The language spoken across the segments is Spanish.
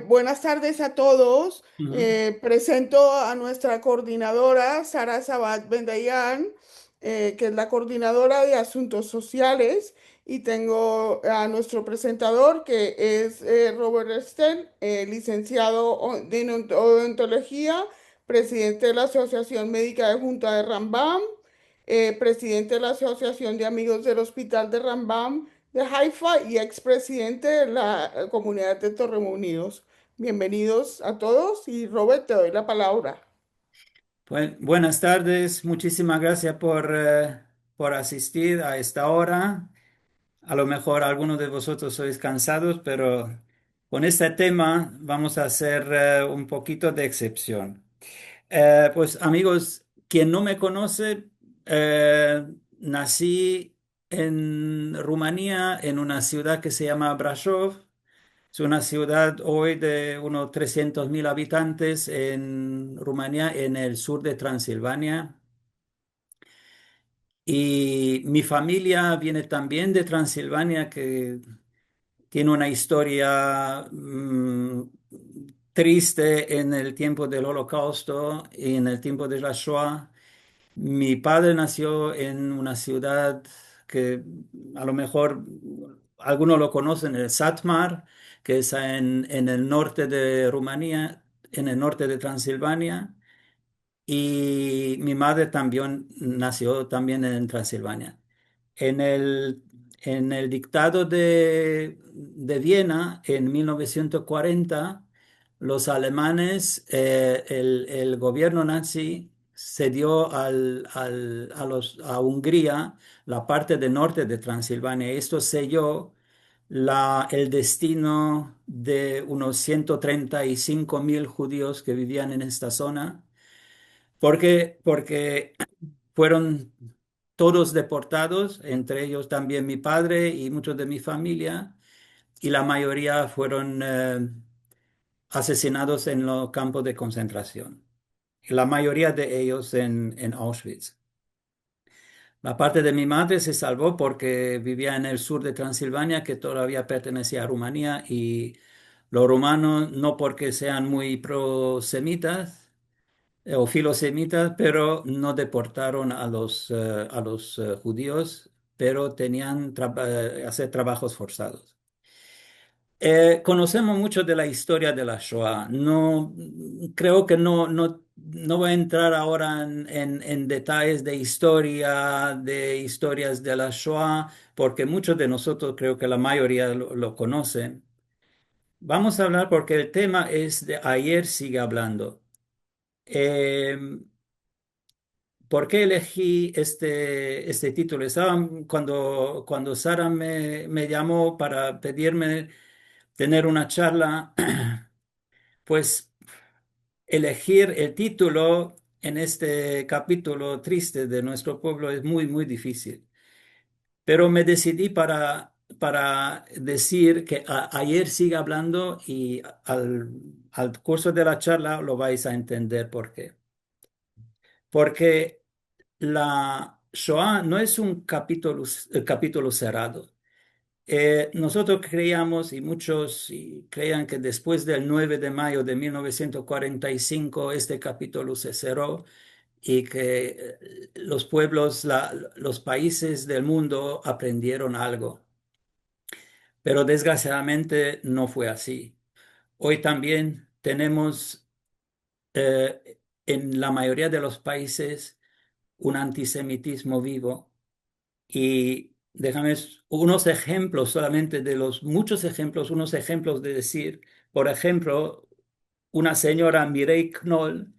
Buenas tardes a todos. Ujú. Presento a nuestra coordinadora, Sara Sabat Bendayan, que es la coordinadora de Asuntos Sociales, y tengo a nuestro presentador, que es Robert Estén, licenciado en odontología, presidente de la Asociación Médica de Junta de Rambam, presidente de la Asociación de Amigos del Hospital de Rambam de Haifa y expresidente de la comunidad de Torremolinos. Bienvenidos a todos y Robert, te doy la palabra. Buenas tardes, muchísimas gracias por asistir a esta hora. A lo mejor algunos de vosotros sois cansados, pero con este tema vamos a hacer un poquito de excepción. Pues amigos, quien no me conoce, nací en Rumanía, en una ciudad que se llama Brașov. Es una ciudad hoy de unos 300.000 habitantes en Rumanía, en el sur de Transilvania. Y mi familia viene también de Transilvania, que tiene una historia triste en el tiempo del Holocausto y en el tiempo de la Shoah. Mi padre nació en una ciudad que a lo mejor algunos lo conocen, el Satmar, que es en el norte de Rumanía, en el norte de Transilvania. Y mi madre también nació también en Transilvania. En en el dictado de Viena, en 1940, los alemanes, el gobierno nazi cedió a Hungría la parte del norte de Transilvania. Esto selló el destino de unos 135.000 judíos que vivían en esta zona. Porque fueron todos deportados, entre ellos también mi padre y muchos de mi familia, y la mayoría fueron asesinados en los campos de concentración, y la mayoría de ellos en Auschwitz. La parte de mi madre se salvó porque vivía en el sur de Transilvania, que todavía pertenecía a Rumanía, y los rumanos, no porque sean muy prosemitas, o filosemitas, pero no deportaron a los judíos, pero tenían hacer trabajos forzados. Conocemos mucho de la historia de la Shoah. No, creo que no voy a entrar ahora en detalles de historias de la Shoah, porque muchos de nosotros, creo que la mayoría lo conocen. Vamos a hablar porque el tema es de ayer sigue hablando. Eh, ¿Por qué elegí este título? Cuando Sara me llamó para pedirme tener una charla, pues elegir el título en este capítulo triste de nuestro pueblo es muy, muy difícil. Pero me decidí para decir que ayer sigue hablando y al curso de la charla lo vais a entender por qué. Porque la Shoah no es un capítulo cerrado. Nosotros creíamos, y muchos creían que después del 9 de mayo de 1945 este capítulo se cerró y que los pueblos, los países del mundo aprendieron algo. Pero desgraciadamente no fue así. Hoy también tenemos en la mayoría de los países un antisemitismo vivo. Y déjame unos ejemplos solamente de los muchos ejemplos, unos ejemplos de decir, por ejemplo, una señora Mireille Knoll,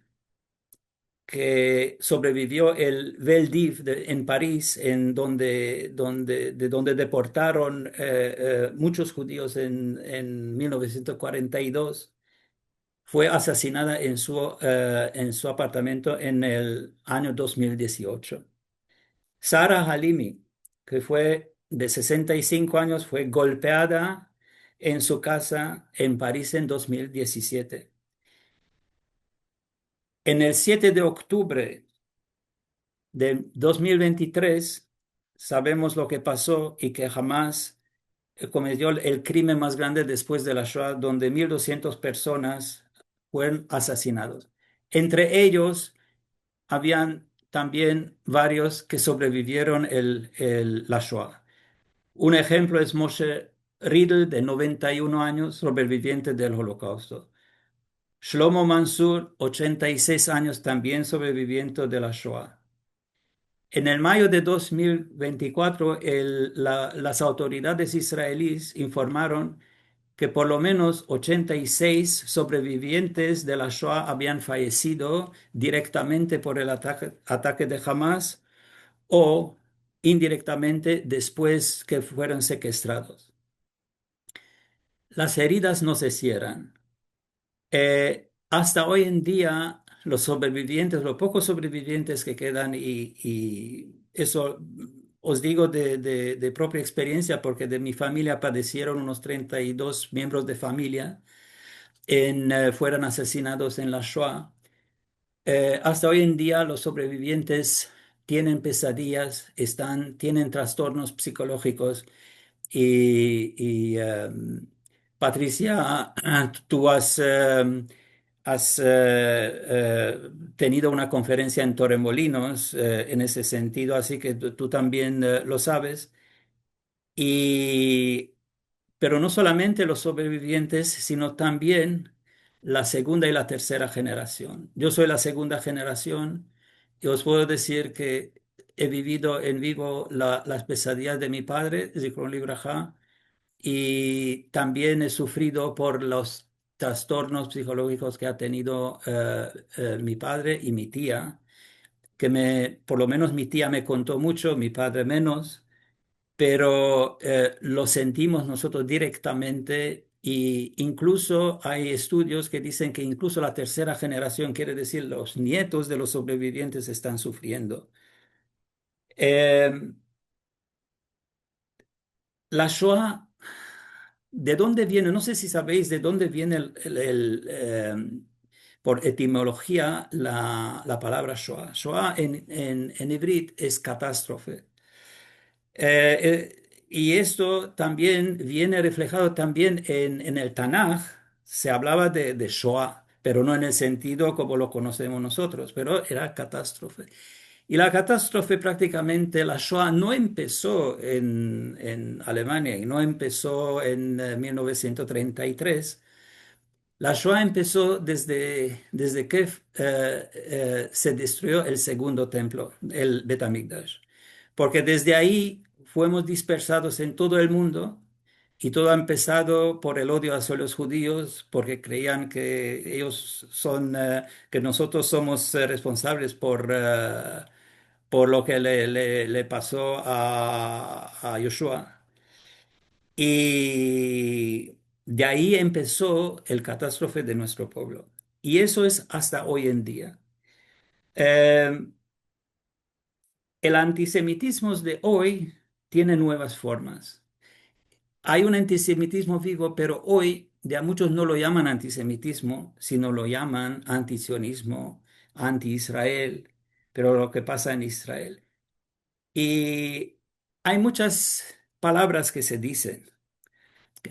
que sobrevivió el Veldiv en París, de donde deportaron muchos judíos en 1942, fue asesinada en su apartamento en el año 2018. Sara Halimi, que fue de 65 años, fue golpeada en su casa en París en 2017. En el 7 de octubre de 2023 sabemos lo que pasó y que jamás cometió el crimen más grande después de la Shoah, donde 1.200 personas fueron asesinados. Entre ellos, habían también varios que sobrevivieron la Shoah. Un ejemplo es Moshe Riedel, de 91 años, sobreviviente del Holocausto. Shlomo Mansur, 86 años, también sobreviviente de la Shoah. En el mayo de 2024, las autoridades israelíes informaron que por lo menos 86 sobrevivientes de la Shoah habían fallecido directamente por el ataque de Hamas o indirectamente después que fueron secuestrados. Las heridas no se cierran. Hasta hoy en día, los sobrevivientes, los pocos sobrevivientes que quedan, y eso os digo de propia experiencia, porque de mi familia padecieron unos 32 miembros de familia, fueron asesinados en la Shoah. Hasta hoy en día, los sobrevivientes tienen pesadillas, tienen trastornos psicológicos Patricia, tú has tenido una conferencia en Torremolinos en ese sentido, así que tú también lo sabes. Y, pero no solamente los sobrevivientes, sino también la segunda y la tercera generación. Yo soy la segunda generación y os puedo decir que he vivido en vivo las pesadillas de mi padre, Zichron Libraja, y también he sufrido por los trastornos psicológicos que ha tenido mi padre y mi tía, por lo menos mi tía me contó mucho, mi padre menos, pero lo sentimos nosotros directamente y incluso hay estudios que dicen que incluso la tercera generación, quiere decir los nietos de los sobrevivientes, están sufriendo. Eh, la Shoah, ¿de dónde viene? No sé si sabéis de dónde viene por etimología la palabra Shoah. Shoah en hebreo es catástrofe. Y esto también viene reflejado también en el Tanaj. Se hablaba de Shoah, pero no en el sentido como lo conocemos nosotros, pero era catástrofe. Y la catástrofe prácticamente, la Shoah no empezó en Alemania y no empezó en 1933. La Shoah empezó desde que se destruyó el segundo templo, el Bet HaMikdash, porque desde ahí fuimos dispersados en todo el mundo y todo ha empezado por el odio hacia los judíos, porque creían que que nosotros somos responsables por lo que le pasó a Yoshua. Y de ahí empezó el catástrofe de nuestro pueblo. Y eso es hasta hoy en día. Eh, el antisemitismo de hoy tiene nuevas formas. Hay un antisemitismo vivo, pero hoy ya muchos no lo llaman antisemitismo, sino lo llaman antisionismo, anti-Israel, pero lo que pasa en Israel. Y hay muchas palabras que se dicen.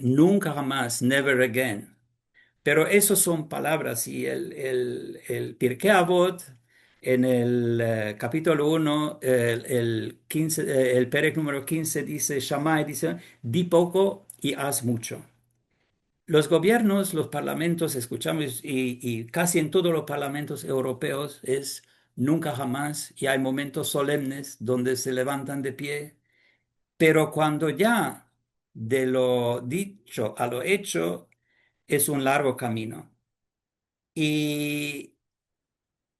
Nunca jamás, never again. Pero esos son palabras y el Pirkei Avot en el capítulo 1, el Perec número 15 dice, Shammai dice, di poco y haz mucho. Los gobiernos, los parlamentos, escuchamos y casi en todos los parlamentos europeos es nunca jamás y hay momentos solemnes donde se levantan de pie, pero cuando ya de lo dicho a lo hecho es un largo camino. ¿Y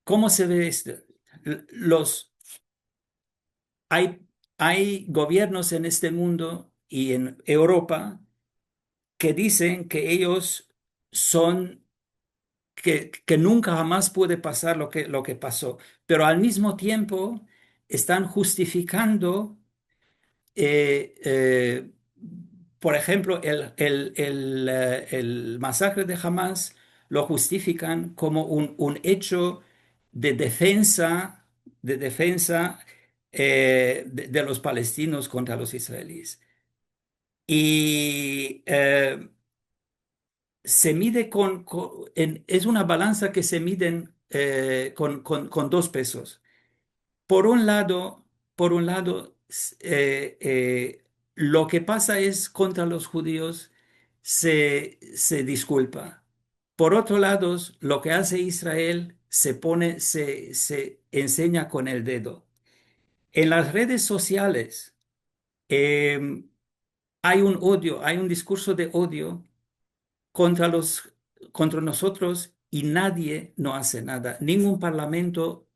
cómo se ve esto? Los, hay, hay gobiernos en este mundo y en Europa que dicen que ellos son, que nunca jamás puede pasar lo que pasó, pero al mismo tiempo están justificando eh, por ejemplo, el masacre de Hamas lo justifican como un hecho de defensa, de defensa de los palestinos contra los israelíes. Y se mide es una balanza que se miden con dos pesos. Por un lado, lo que pasa es contra los judíos se disculpa. Por otro lado, lo que hace Israel se enseña con el dedo. En las redes sociales eh, hay un odio, hay un discurso de odio contra contra nosotros y nadie no hace nada. Ningún parlamento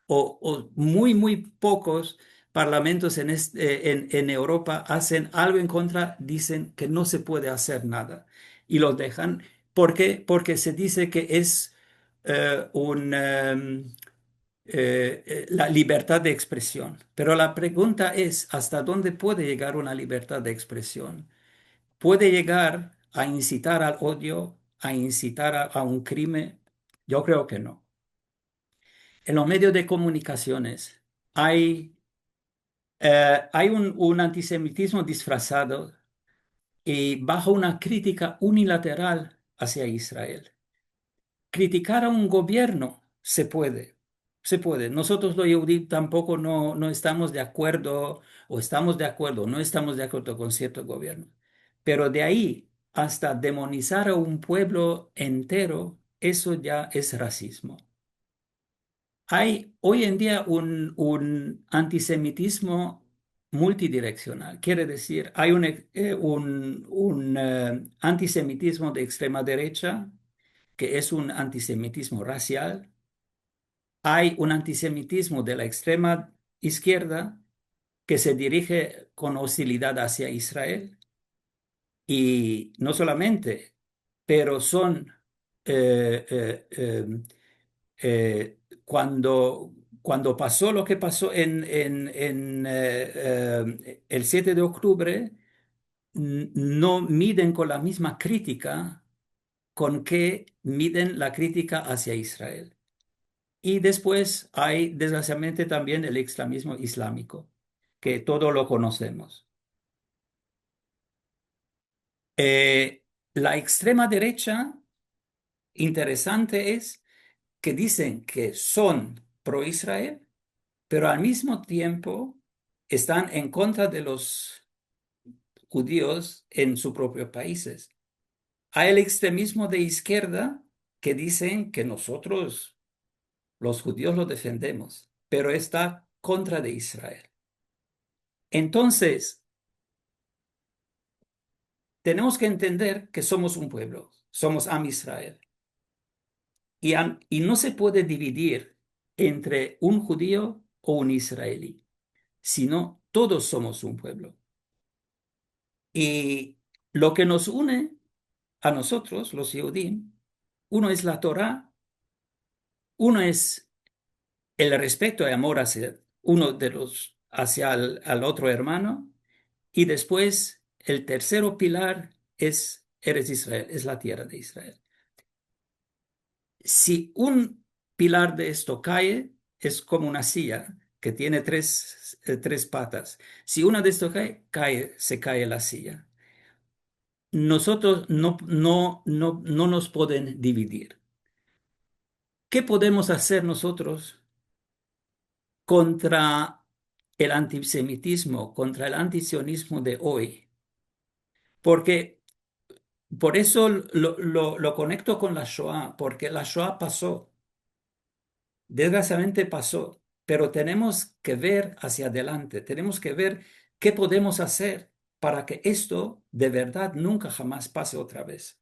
o muy pocos parlamentos en Europa hacen algo en contra, dicen que no se puede hacer nada y lo dejan. ¿Por qué? Porque se dice que es la libertad de expresión. Pero la pregunta es, ¿hasta dónde puede llegar una libertad de expresión? ¿Puede llegar a incitar al odio, a incitar a un crimen? Yo creo que no. En los medios de comunicaciones hay un antisemitismo disfrazado y bajo una crítica unilateral hacia Israel. Criticar a un gobierno se puede. Nosotros los Yehudim tampoco no estamos de acuerdo o estamos de acuerdo, no estamos de acuerdo con cierto gobierno. Pero de ahí hasta demonizar a un pueblo entero, eso ya es racismo. Hay hoy en día un antisemitismo multidireccional. Quiere decir, hay un antisemitismo de extrema derecha que es un antisemitismo racial. Hay un antisemitismo de la extrema izquierda que se dirige con hostilidad hacia Israel. Y no solamente, pero son, eh, eh, eh, cuando pasó lo que pasó el 7 de octubre, no miden con la misma crítica con que miden la crítica hacia Israel. Y después hay, desgraciadamente, también el extremismo islámico, que todo lo conocemos. La extrema derecha, interesante es que dicen que son pro-Israel, pero al mismo tiempo están en contra de los judíos en sus propios países. Hay el extremismo de izquierda que dicen que nosotros, los judíos, lo defendemos, pero está contra de Israel. Entonces, tenemos que entender que somos un pueblo, somos Am Israel, y no se puede dividir entre un judío o un israelí, sino todos somos un pueblo. Y lo que nos une a nosotros, los Yehudim, uno es la Torá, uno es el respeto y amor hacia uno de los, hacia al otro hermano, y después el tercero pilar es Eres Israel, es la tierra de Israel. Si un pilar de esto cae, es como una silla que tiene tres patas. Si una de estos se cae la silla. Nosotros no nos pueden dividir. ¿Qué podemos hacer nosotros contra el antisemitismo, contra el antisionismo de hoy? Porque por eso lo conecto con la Shoah, porque la Shoah pasó. Desgraciadamente pasó, pero tenemos que ver hacia adelante, tenemos que ver qué podemos hacer para que esto de verdad nunca jamás pase otra vez.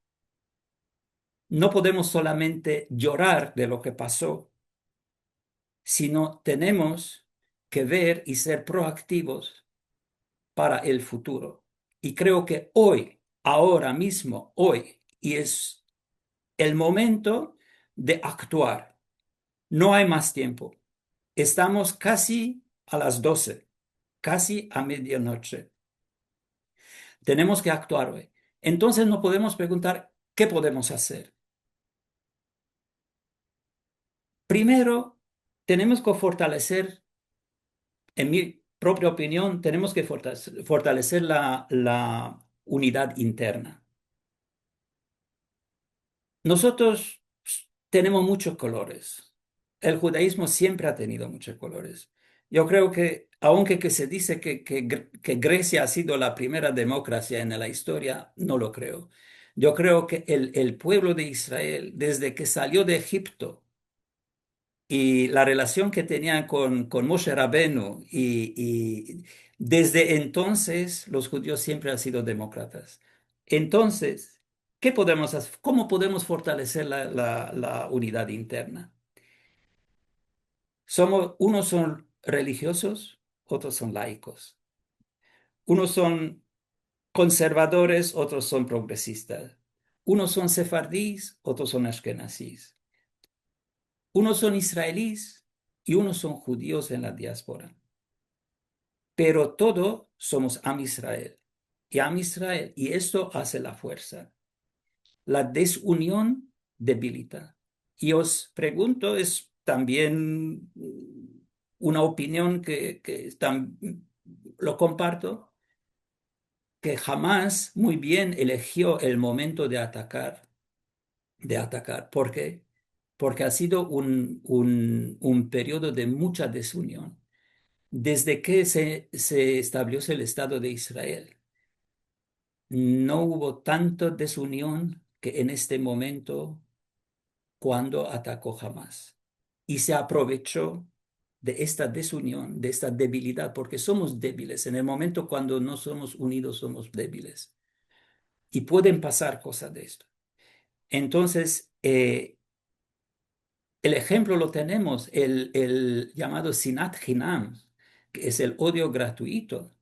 No podemos solamente llorar de lo que pasó, sino tenemos que ver y ser proactivos para el futuro. Y creo que hoy, ahora mismo, hoy, y es el momento de actuar. No hay más tiempo. Estamos casi a las 12, casi a medianoche. Tenemos que actuar hoy. Entonces no podemos preguntar qué podemos hacer. Primero, tenemos que fortalecer, en mi propia opinión, tenemos que fortalecer la unidad interna. Nosotros tenemos muchos colores. El judaísmo siempre ha tenido muchos colores. Yo creo que, aunque que se dice que Grecia ha sido la primera democracia en la historia, no lo creo. Yo creo que el pueblo de Israel, desde que salió de Egipto, y la relación que tenían con Moshe Rabenu y desde entonces los judíos siempre han sido demócratas. Entonces, ¿qué podemos hacer? ¿Cómo podemos fortalecer la unidad interna? Unos son religiosos, otros son laicos. Unos son conservadores, otros son progresistas. Unos son sefardíes, otros son ashkenazíes. Unos son israelíes y unos son judíos en la diáspora. Pero todos somos Am Israel. Y Am Israel, y esto hace la fuerza. La desunión debilita. Y os pregunto, es también una opinión lo comparto, que jamás muy bien eligió el momento de atacar. ¿Por qué? Porque ha sido un periodo de mucha desunión. Desde que se estableció el Estado de Israel, no hubo tanta desunión que en este momento cuando atacó Hamas. Y se aprovechó de esta desunión, de esta debilidad, porque somos débiles. En el momento cuando no somos unidos, somos débiles. Y pueden pasar cosas de esto. Entonces, el ejemplo lo tenemos, el llamado Sinat Hinam, que es el odio gratuito.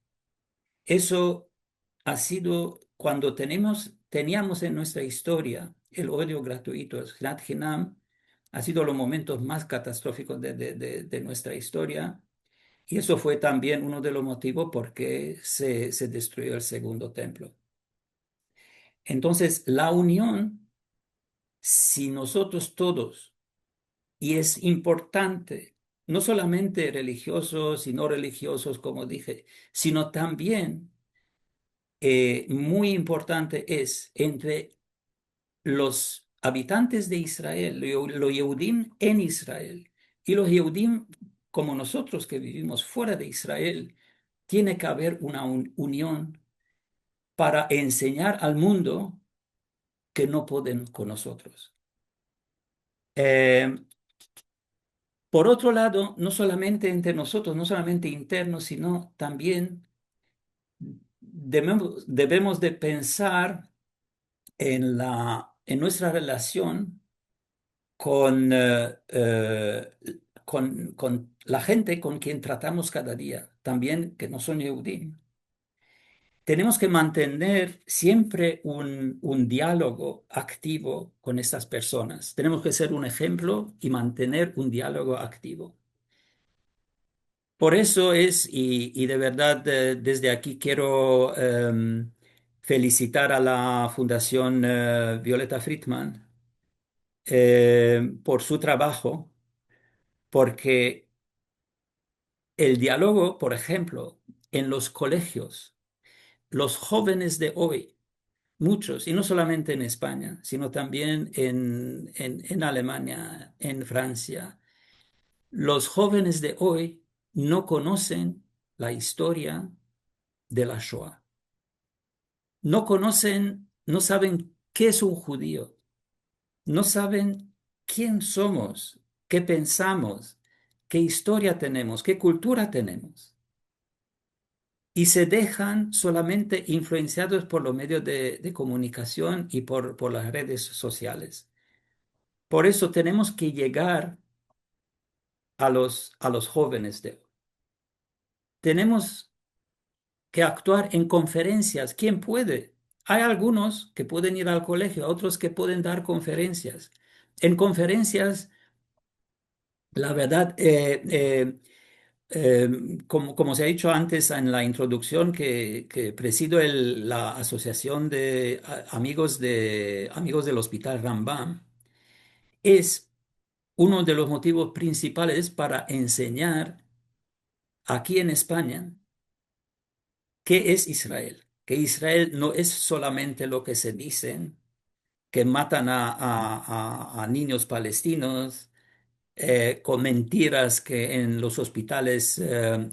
Eso ha sido cuando teníamos en nuestra historia el odio gratuito, el Snat Hinam, ha sido los momentos más catastróficos de nuestra historia. Y eso fue también uno de los motivos por qué se destruyó el segundo templo. Entonces, la unión, si nosotros todos, y es importante, no solamente religiosos y no religiosos, como dije, sino también muy importante es entre los habitantes de Israel, los Yehudim en Israel y los Yehudim como nosotros que vivimos fuera de Israel, tiene que haber una unión para enseñar al mundo que no pueden con nosotros. Eh, por otro lado, no solamente entre nosotros, no solamente internos, sino también debemos de pensar en nuestra relación con la gente con quien tratamos cada día, también que no son Yehudim. Tenemos que mantener siempre un diálogo activo con estas personas. Tenemos que ser un ejemplo y mantener un diálogo activo. Por eso y de verdad desde aquí quiero felicitar a la Fundación Violeta Friedman por su trabajo, porque el diálogo, por ejemplo, en los colegios, los jóvenes de hoy, muchos, y no solamente en España, sino también en Alemania, en Francia, los jóvenes de hoy no conocen la historia de la Shoah. No conocen, no saben qué es un judío, no saben quién somos, qué pensamos, qué historia tenemos, qué cultura tenemos. Y se dejan solamente influenciados por los medios de comunicación y por las redes sociales. Por eso tenemos que llegar a los jóvenes de hoy. Tenemos que actuar en conferencias. ¿Quién puede? Hay algunos que pueden ir al colegio, otros que pueden dar conferencias. En conferencias, la verdad, como se ha dicho antes en la introducción, que presido la Asociación de Amigos del Hospital Rambam, es uno de los motivos principales para enseñar aquí en España qué es Israel, que Israel no es solamente lo que se dicen, que matan a niños palestinos, con mentiras que en los hospitales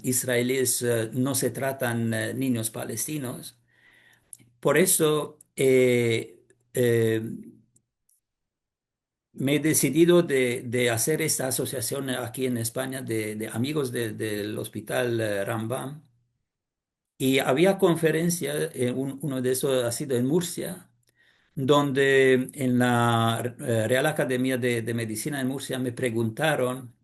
israelíes no se tratan niños palestinos. Por eso eh, me he decidido de hacer esta asociación aquí en España de amigos del hospital Rambam. Y había conferencia, uno de esos ha sido en Murcia, donde en la Real Academia de Medicina en Murcia me preguntaron,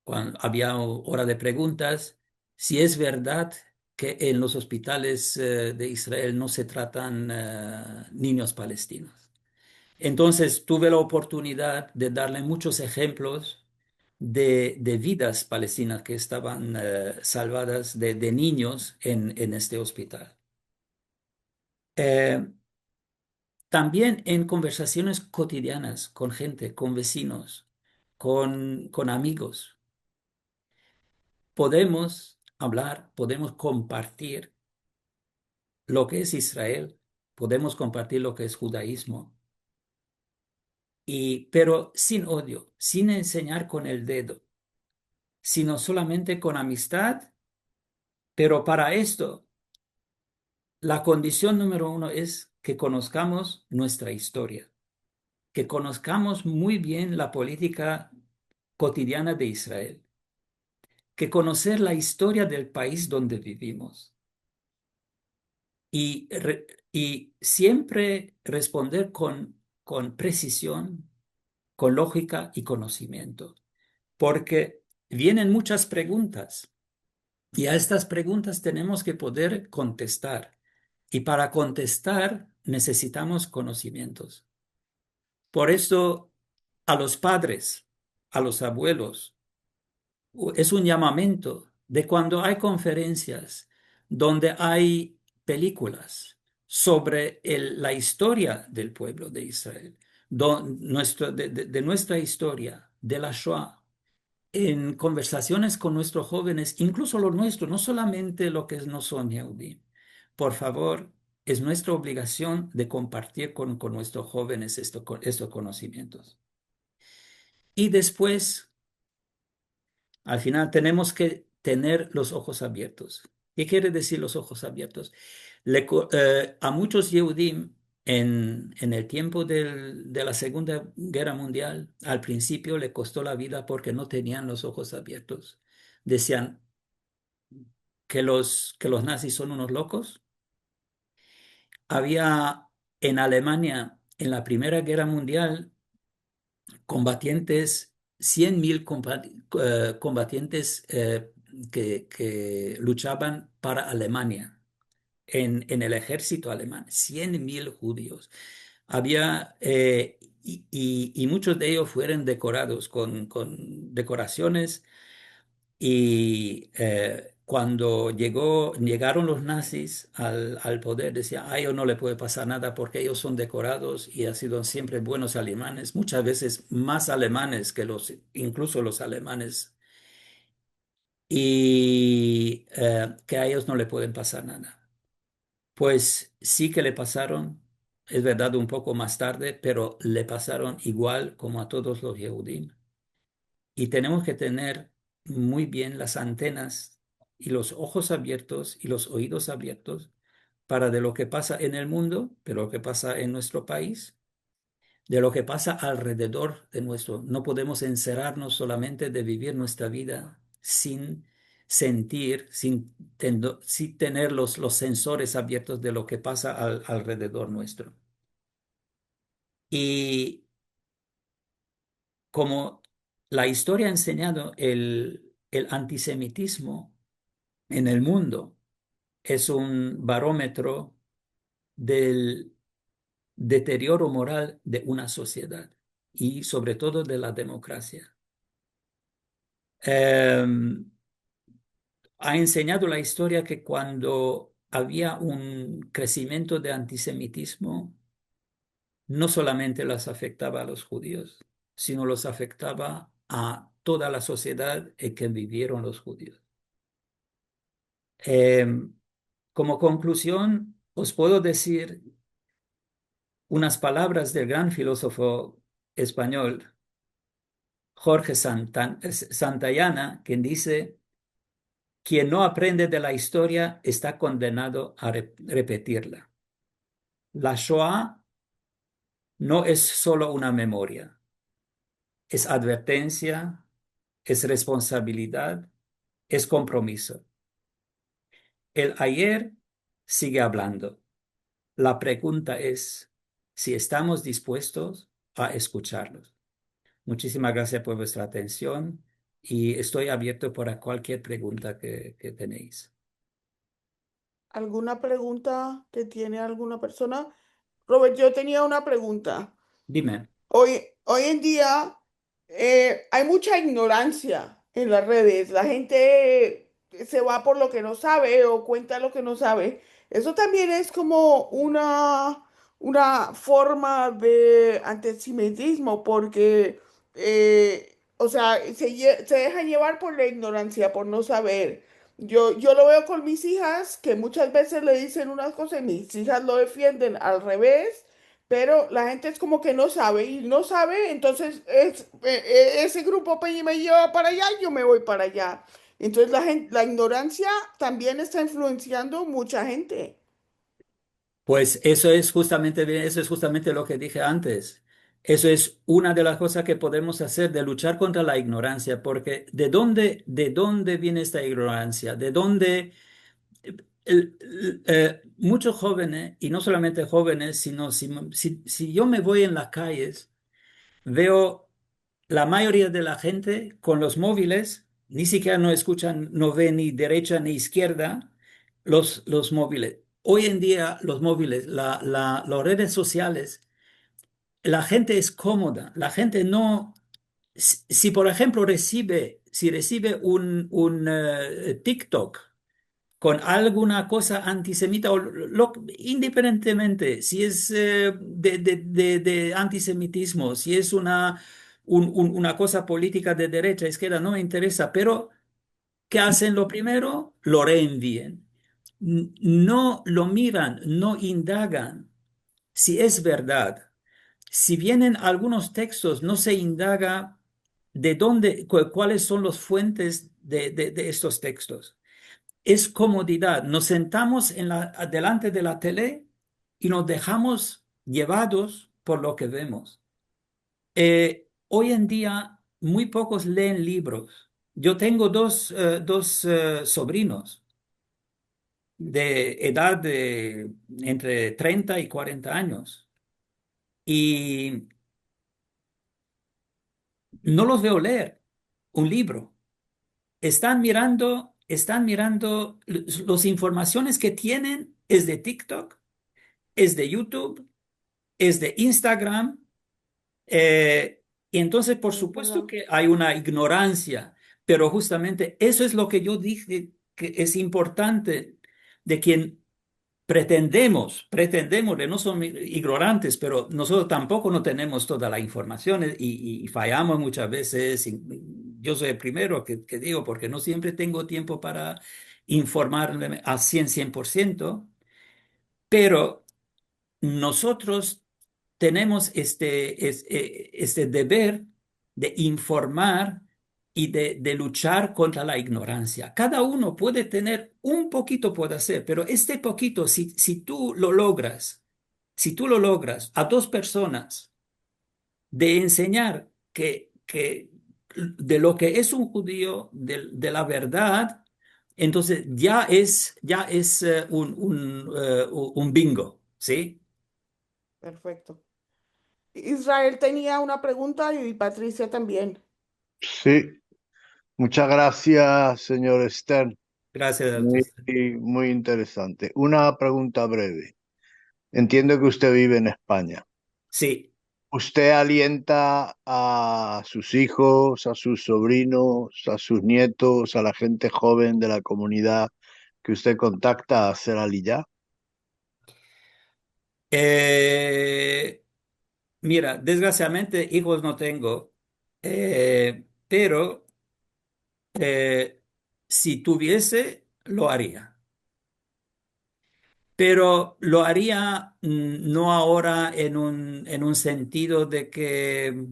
cuando había hora de preguntas, si es verdad que en los hospitales de Israel no se tratan niños palestinos. Entonces tuve la oportunidad de darle muchos ejemplos de vidas palestinas que estaban salvadas de niños en este hospital. Eh, También en conversaciones cotidianas con gente, con vecinos, con amigos, podemos hablar, podemos compartir lo que es Israel, podemos compartir lo que es judaísmo, pero sin odio, sin enseñar con el dedo, sino solamente con amistad. Pero para esto, la condición número uno es que conozcamos nuestra historia, que conozcamos muy bien la política cotidiana de Israel, que conocer la historia del país donde vivimos y siempre responder con precisión, con lógica y conocimiento, porque vienen muchas preguntas y a estas preguntas tenemos que poder contestar. Y para contestar necesitamos conocimientos. Por eso a los padres, a los abuelos, es un llamamiento de cuando hay conferencias donde hay películas sobre la historia del pueblo de Israel, de nuestra historia, de la Shoah, en conversaciones con nuestros jóvenes, incluso los nuestros, no solamente los que no son Yehudim. Por favor, es nuestra obligación de compartir con nuestros jóvenes estos conocimientos. Y después, al final, tenemos que tener los ojos abiertos. ¿Qué quiere decir los ojos abiertos? A muchos Yehudim en el tiempo de la Segunda Guerra Mundial, al principio le costó la vida porque no tenían los ojos abiertos. Decían que los nazis son unos locos. Había en Alemania, en la Primera Guerra Mundial, combatientes, 100.000 combatientes que luchaban para Alemania en el ejército alemán, 100.000 judíos. Había, y muchos de ellos fueron decorados con decoraciones y cuando llegaron los nazis al poder, decía, a ellos no le puede pasar nada porque ellos son decorados y han sido siempre buenos alemanes, muchas veces más alemanes que incluso los alemanes, y que a ellos no le pueden pasar nada. Pues sí que le pasaron, es verdad, un poco más tarde, pero le pasaron igual como a todos los Yehudim. Y tenemos que tener muy bien las antenas y los ojos abiertos y los oídos abiertos para de lo que pasa en el mundo, de lo que pasa en nuestro país, de lo que pasa alrededor de nuestro. No podemos encerrarnos solamente de vivir nuestra vida sin sentir, sin tener los sensores abiertos de lo que pasa alrededor nuestro. Y como la historia ha enseñado, el antisemitismo en el mundo es un barómetro del deterioro moral de una sociedad y sobre todo de la democracia. Eh, Ha enseñado la historia que cuando había un crecimiento de antisemitismo, no solamente las afectaba a los judíos, sino los afectaba a toda la sociedad en que vivieron los judíos. Eh, Como conclusión, os puedo decir unas palabras del gran filósofo español, Santayana, quien dice, quien no aprende de la historia está condenado a repetirla. La Shoah no es solo una memoria, es advertencia, es responsabilidad, es compromiso. El ayer sigue hablando. La pregunta es si estamos dispuestos a escucharlos. Muchísimas gracias por vuestra atención y estoy abierto para cualquier pregunta que tenéis. ¿Alguna pregunta que tiene alguna persona? Robert, yo tenía una pregunta. Dime. Hoy en día hay mucha ignorancia en las redes. La gente se va por lo que no sabe o cuenta lo que no sabe. Eso también es como una forma de antisemitismo porque, o sea, se deja llevar por la ignorancia, por no saber. Yo lo veo con mis hijas, que muchas veces le dicen unas cosas y mis hijas lo defienden al revés. Pero la gente es como que no sabe y no sabe, entonces ese grupo me lleva para allá, yo me voy para allá. Entonces la ignorancia también está influenciando mucha gente. Pues eso es justamente lo que dije antes. Eso es una de las cosas que podemos hacer de luchar contra la ignorancia, porque de dónde viene esta ignorancia? ¿De dónde muchos jóvenes, y no solamente jóvenes, sino si yo me voy en las calles, veo la mayoría de la gente con los móviles, ni siquiera no escuchan, no ven ni derecha ni izquierda los móviles. Hoy en día los móviles, las redes sociales, la gente es cómoda, la gente no, si por ejemplo si recibe un TikTok, con alguna cosa antisemita, independientemente si es de antisemitismo, si es una cosa política de derecha, izquierda, no me interesa, pero ¿qué hacen lo primero? Lo reenvíen. No lo miran, no indagan si es verdad. Si vienen algunos textos, no se indaga de dónde, cuáles son las fuentes de estos textos. Es comodidad. Nos sentamos delante de la tele y nos dejamos llevados por lo que vemos. Hoy en día, muy pocos leen libros. Yo tengo dos sobrinos de edad de entre 30 y 40 años y no los veo leer un libro. Están mirando las informaciones que tienen es de TikTok, es de YouTube, es de Instagram. Y entonces, por Es supuesto verdad. que hay una ignorancia, pero justamente eso es lo que yo dije que es importante de quien pretendemos, de no son ignorantes, pero nosotros tampoco no tenemos toda la información y fallamos muchas veces. Y yo soy el primero que digo, porque no siempre tengo tiempo para informarme al 100%, pero nosotros tenemos este deber de informar y de luchar contra la ignorancia. Cada uno puede tener un poquito, puede hacer, pero este poquito, si tú lo logras, si tú lo logras a dos personas de enseñar que de lo que es un judío, de la verdad, entonces ya es un bingo, ¿sí? Perfecto. Israel tenía una pregunta y Patricia también. Sí, muchas gracias, señor Stern. Gracias a Muy, usted. muy interesante. Una pregunta breve. Entiendo que usted vive en España. Sí, ¿Usted alienta a sus hijos, a sus sobrinos, a sus nietos, a la gente joven de la comunidad que usted contacta a hacer aliyá? eh, mira, desgraciadamente hijos no tengo, pero si tuviese, lo haría. pero lo haría no ahora en un sentido de que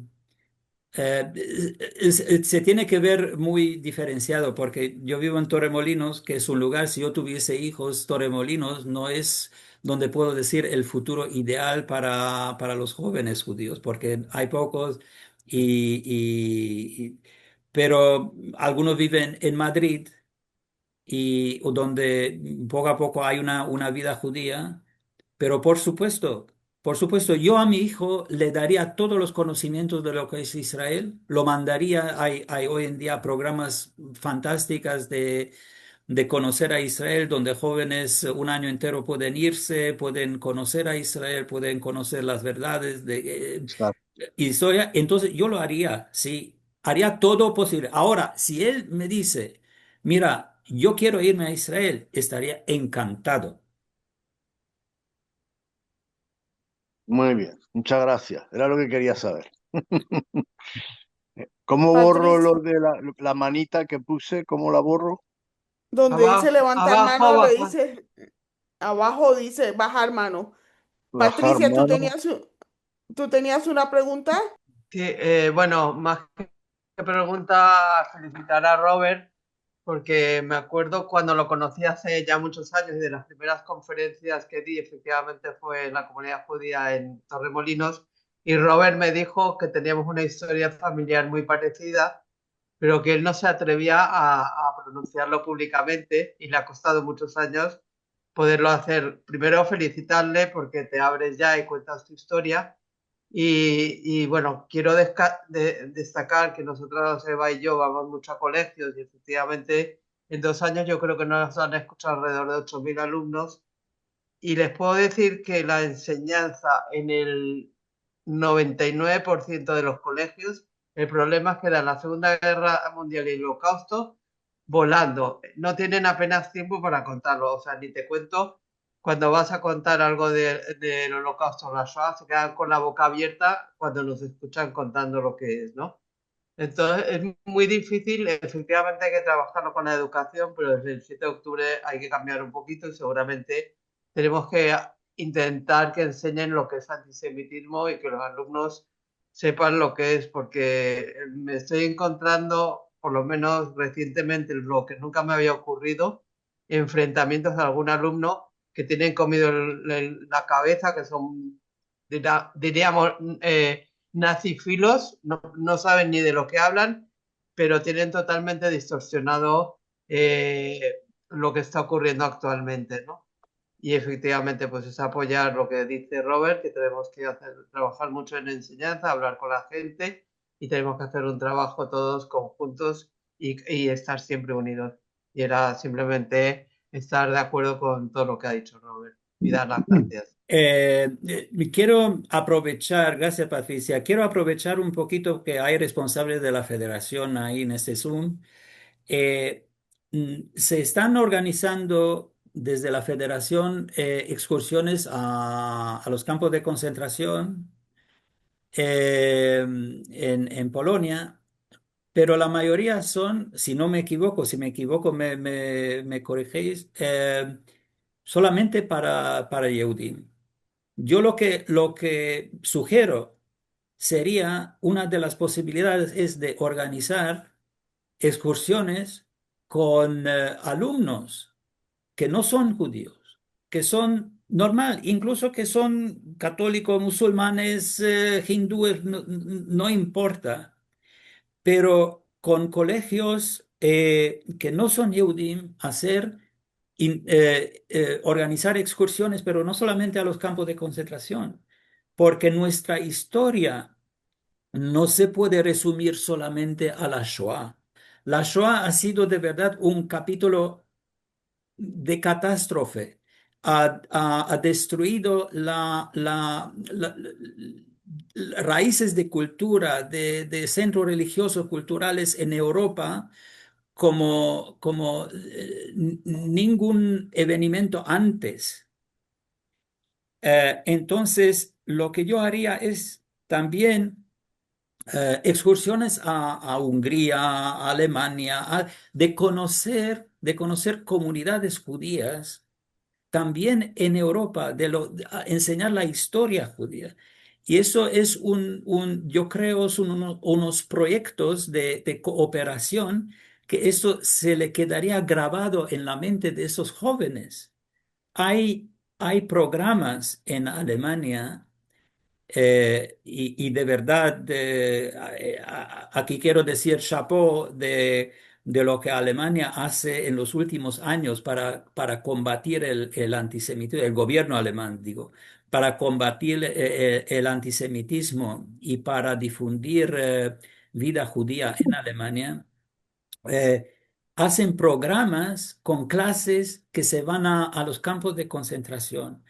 se tiene que ver muy diferenciado, porque yo vivo en Torremolinos, que es un lugar, si yo tuviese hijos, Torremolinos no es donde puedo decir el futuro ideal para los jóvenes judíos, porque hay pocos, y, pero algunos viven en Madrid y o donde poco a poco hay una vida judía, pero por supuesto, yo a mi hijo le daría todos los conocimientos de lo que es Israel, lo mandaría, hay hoy en día programas fantásticas de conocer a Israel, donde jóvenes un año entero pueden irse, pueden conocer a Israel, pueden conocer las verdades de historia. Entonces yo lo haría, sí, haría todo posible. Ahora, si él me dice, mira, yo quiero irme a Israel, estaría encantado. Muy bien, muchas gracias. Era lo que quería saber. ¿Cómo borro Patricia, lo de la manita que puse? ¿Cómo la borro? donde dice Abajo, levantar abajo, mano, le abajo. dice, abajo dice bajar mano. Bajar Patricia, mano. tú tenías una pregunta? Sí, bueno, más que pregunta, felicitar a Robert, porque me acuerdo cuando lo conocí hace ya muchos años y de las primeras conferencias que di, efectivamente fue en la comunidad judía en Torremolinos, y Robert me dijo que teníamos una historia familiar muy parecida, pero que él no se atrevía a pronunciarlo públicamente y le ha costado muchos años poderlo hacer. Primero felicitarle porque te abres ya y cuentas tu historia. Bueno, quiero destacar que nosotros, Eva y yo, vamos mucho a colegios y efectivamente en 2 años yo creo que nos han escuchado alrededor de 8.000 alumnos y les puedo decir que la enseñanza en el 99% de los colegios, el problema es que era la Segunda Guerra Mundial y el Holocausto volando. No tienen apenas tiempo para contarlo. O sea, ni te cuento cuando vas a contar algo del Holocausto o la Shoah, se quedan con la boca abierta cuando nos escuchan contando lo que es, ¿no? Entonces es muy difícil, efectivamente hay que trabajarlo con la educación, pero desde el 7 de octubre hay que cambiar un poquito y seguramente tenemos que intentar que enseñen lo que es antisemitismo y que los alumnos sepan lo que es, porque me estoy encontrando, por lo menos recientemente, lo que nunca me había ocurrido, enfrentamientos de algún alumno que tienen comido la cabeza, que son, diríamos, nazifilos, no saben ni de lo que hablan, pero tienen totalmente distorsionado lo que está ocurriendo actualmente, ¿no? Y efectivamente, pues es apoyar lo que dice Robert, que tenemos que trabajar mucho en enseñanza, hablar con la gente y tenemos que hacer un trabajo todos conjuntos y estar siempre unidos. Y era simplemente estar de acuerdo con todo lo que ha dicho Robert y dar las gracias. Quiero aprovechar, gracias Patricia, quiero aprovechar un poquito que hay responsables de la federación ahí en este Zoom. Eh, Se están organizando desde la federación excursiones a los campos de concentración en Polonia, pero la mayoría son, si no me equivoco, si me equivoco me corregéis, solamente para Yehudim. Yo lo que sugiero sería, una de las posibilidades es de organizar excursiones con alumnos que no son judíos, que son normal, incluso que son católicos, musulmanes, hindúes, no importa, pero con colegios que no son Yehudim, organizar excursiones, pero no solamente a los campos de concentración, porque nuestra historia no se puede resumir solamente a la Shoah. La Shoah ha sido de verdad un capítulo de catástrofe. Ha destruido raíces de cultura, de centros religiosos culturales en Europa como ningún evenimiento antes. Entonces, lo que yo haría es también excursiones a Hungría, a Alemania, de conocer comunidades judías también en Europa, enseñar la historia judía. Y eso es yo creo, son unos proyectos de cooperación que eso se le quedaría grabado en la mente de esos jóvenes. Hay, hay programas en Alemania y de verdad, aquí quiero decir chapeau de lo que Alemania hace en los últimos años para combatir el antisemitismo, el gobierno alemán, digo, para combatir el antisemitismo y para difundir vida judía en Alemania. eh, Hacen programas con clases que se van a los campos de concentración,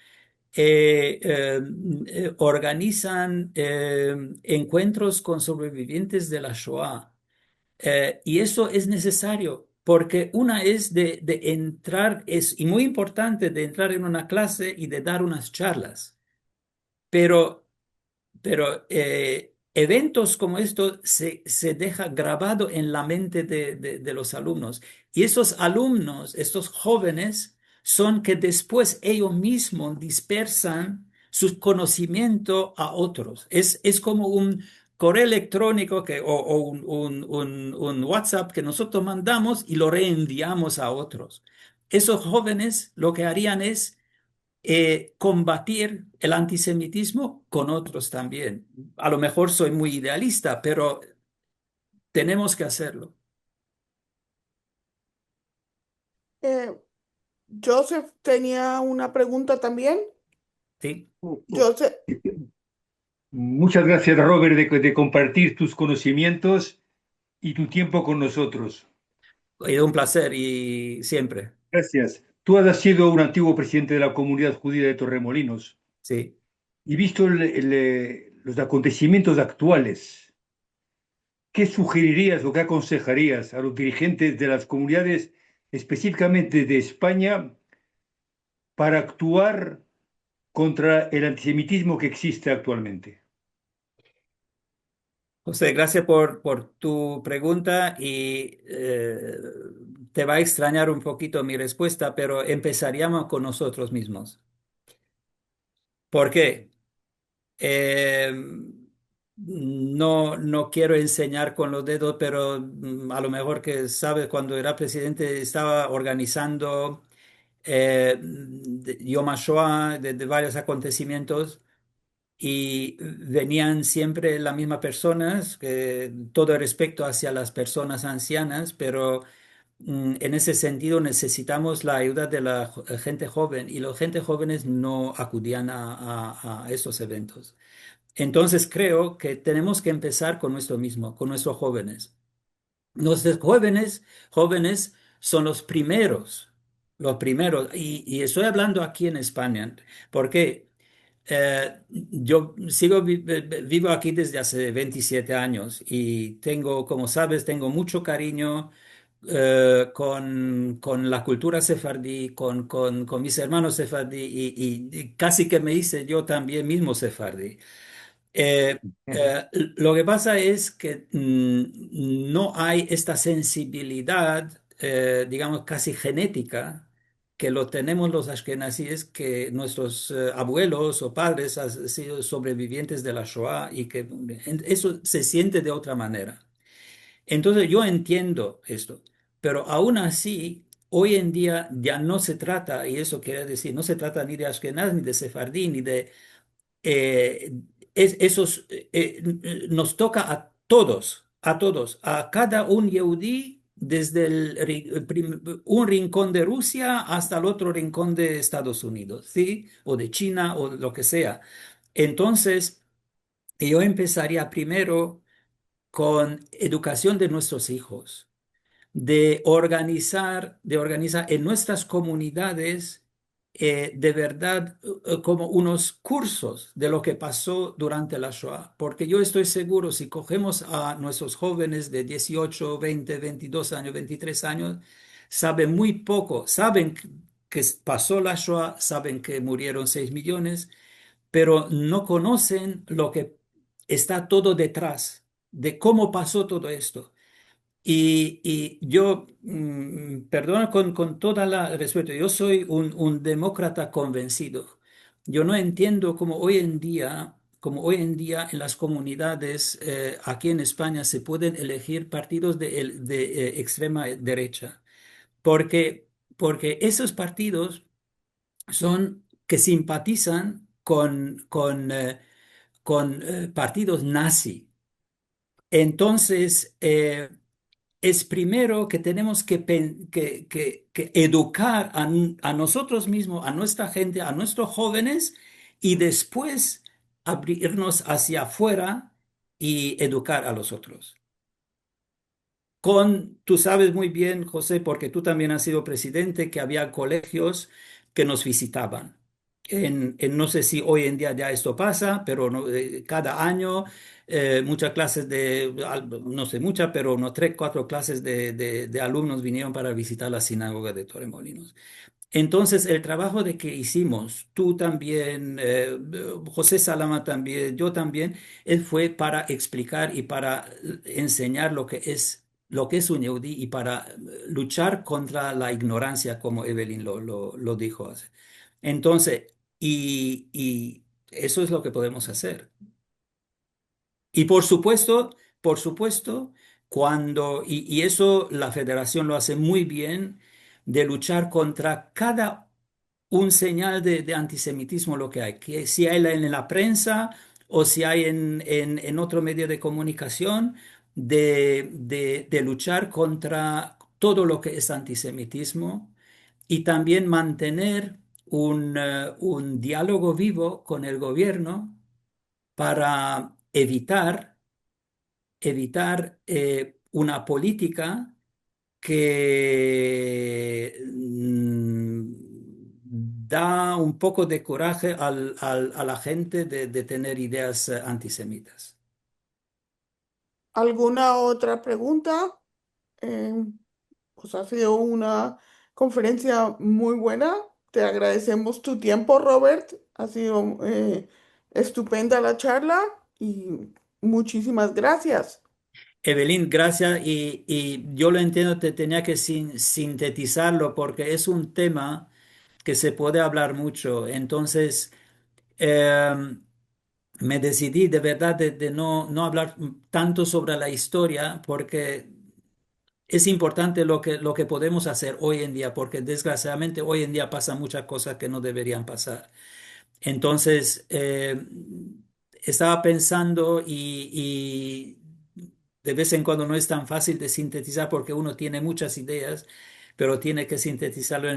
organizan encuentros con sobrevivientes de la Shoah. Y eso es necesario porque una es de entrar, y muy importante de entrar en una clase y de dar unas charlas, pero eventos como estos se deja grabado en la mente de los alumnos. Y esos alumnos, estos jóvenes, son que después ellos mismos dispersan su conocimiento a otros. Es como un correo electrónico o un WhatsApp que nosotros mandamos y lo reenviamos a otros. Esos jóvenes lo que harían es combatir el antisemitismo con otros también. A lo mejor soy muy idealista, pero tenemos que hacerlo. Eh, Joseph tenía una pregunta también. ¿Sí? Joseph, Muchas gracias, Robert, de compartir tus conocimientos y tu tiempo con nosotros. Ha sido un placer y siempre. Gracias. Tú has sido un antiguo presidente de la comunidad judía de Torremolinos Sí. y visto los acontecimientos actuales. ¿Qué sugerirías o qué aconsejarías a los dirigentes de las comunidades, específicamente de España, para actuar contra el antisemitismo que existe actualmente? José, gracias por tu pregunta y te va a extrañar un poquito mi respuesta, pero empezaríamos con nosotros mismos. ¿Por qué? Eh, no quiero enseñar con los dedos, pero a lo mejor que sabes, cuando era presidente estaba organizando Yom HaShoah, de varios acontecimientos, y venían siempre las mismas personas, todo el respeto hacia las personas ancianas, pero en ese sentido necesitamos la ayuda de la gente joven, y los gente jóvenes no acudían a esos eventos. Entonces creo que tenemos que empezar con nuestro mismo, con nuestros jóvenes. Nuestros jóvenes son los primeros, y estoy hablando aquí en España, porque yo vivo aquí desde hace 27 años y tengo, como sabes, tengo mucho cariño con la cultura sefardí, con mis hermanos sefardí y casi que me hice yo también mismo sefardí. Eh, lo que pasa es que no hay esta sensibilidad, digamos, casi genética, que lo tenemos los ashkenazíes, que nuestros abuelos o padres han sido sobrevivientes de la Shoah y que eso se siente de otra manera. Entonces yo entiendo esto, pero aún así, hoy en día ya no se trata, y eso quiere decir, no se trata ni de Ashkenaz, ni de Sefardí, ni de eh, nos toca a todos, a cada un yehudí, desde un rincón de Rusia hasta el otro rincón de Estados Unidos, ¿sí? O de China o lo que sea. Entonces, yo empezaría primero con educación de nuestros hijos, de organizar en nuestras comunidades de verdad como unos cursos de lo que pasó durante la Shoah. Porque yo estoy seguro, si cogemos a nuestros jóvenes de 18, 20, 22 años, 23 años, saben muy poco, saben que pasó la Shoah, saben que murieron 6 millones, pero no conocen lo que está todo detrás de cómo pasó todo esto. Y yo, perdona con toda la respeto, yo soy un demócrata convencido. Yo no entiendo cómo hoy en día en las comunidades aquí en España se pueden elegir partidos de extrema derecha, porque, porque esos partidos son que simpatizan con partidos nazi. Entonces, es primero que tenemos que educar a nosotros mismos, a nuestra gente, a nuestros jóvenes, y después abrirnos hacia afuera y educar a los otros. Tú sabes muy bien, José, porque tú también has sido presidente, que había colegios que nos visitaban. No sé si hoy en día ya esto pasa, pero cada año muchas clases no sé muchas, pero unos 3, 4 clases de alumnos vinieron para visitar la sinagoga de Torremolinos. Entonces, el trabajo de que hicimos, tú también, José Salama también, yo también, él fue para explicar y para enseñar lo que es un Yehudí y para luchar contra la ignorancia, como Evelyn lo dijo hace. Entonces, y eso es lo que podemos hacer. Y por supuesto, y eso la federación lo hace muy bien, de luchar contra cada un señal de antisemitismo lo que hay, que si hay en la prensa o si hay en otro medio de comunicación, de luchar contra todo lo que es antisemitismo y también mantener un diálogo vivo con el gobierno para evitar una política que da un poco de coraje a la gente de tener ideas antisemitas. ¿Alguna otra pregunta? Eh, pues ha sido una conferencia muy buena. Te agradecemos tu tiempo, Robert. Ha sido estupenda la charla y muchísimas gracias. Evelyn, gracias. Y yo lo entiendo, te tenía que sintetizarlo porque es un tema que se puede hablar mucho. Entonces, em, me decidí de verdad de no hablar tanto sobre la historia porque es importante lo que podemos hacer hoy en día, porque desgraciadamente hoy en día pasan muchas cosas que no deberían pasar. Entonces, estaba pensando y de vez en cuando no es tan fácil de sintetizar porque uno tiene muchas ideas, pero tiene que sintetizarlo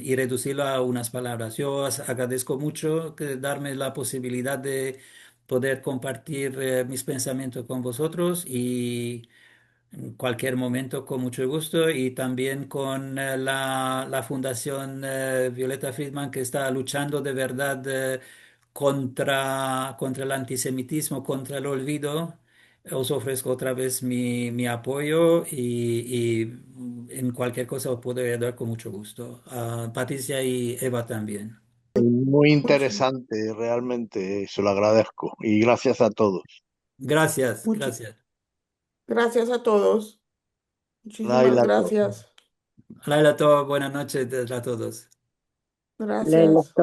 y reducirlo a unas palabras. Yo os agradezco mucho que darme la posibilidad de poder compartir mis pensamientos con vosotros y en cualquier momento con mucho gusto y también con la Fundación Violeta Friedman que está luchando de verdad contra el antisemitismo, contra el olvido. Os ofrezco otra vez mi apoyo y en cualquier cosa os puedo ayudar con mucho gusto. A Patricia y Eva también. Muy Muchi- interesante, realmente, se lo agradezco. Y gracias a todos. Gracias, muchi- gracias. gracias a todos. Muchísimas Laila, gracias. Laila, todo, buenas noches a todos. Gracias.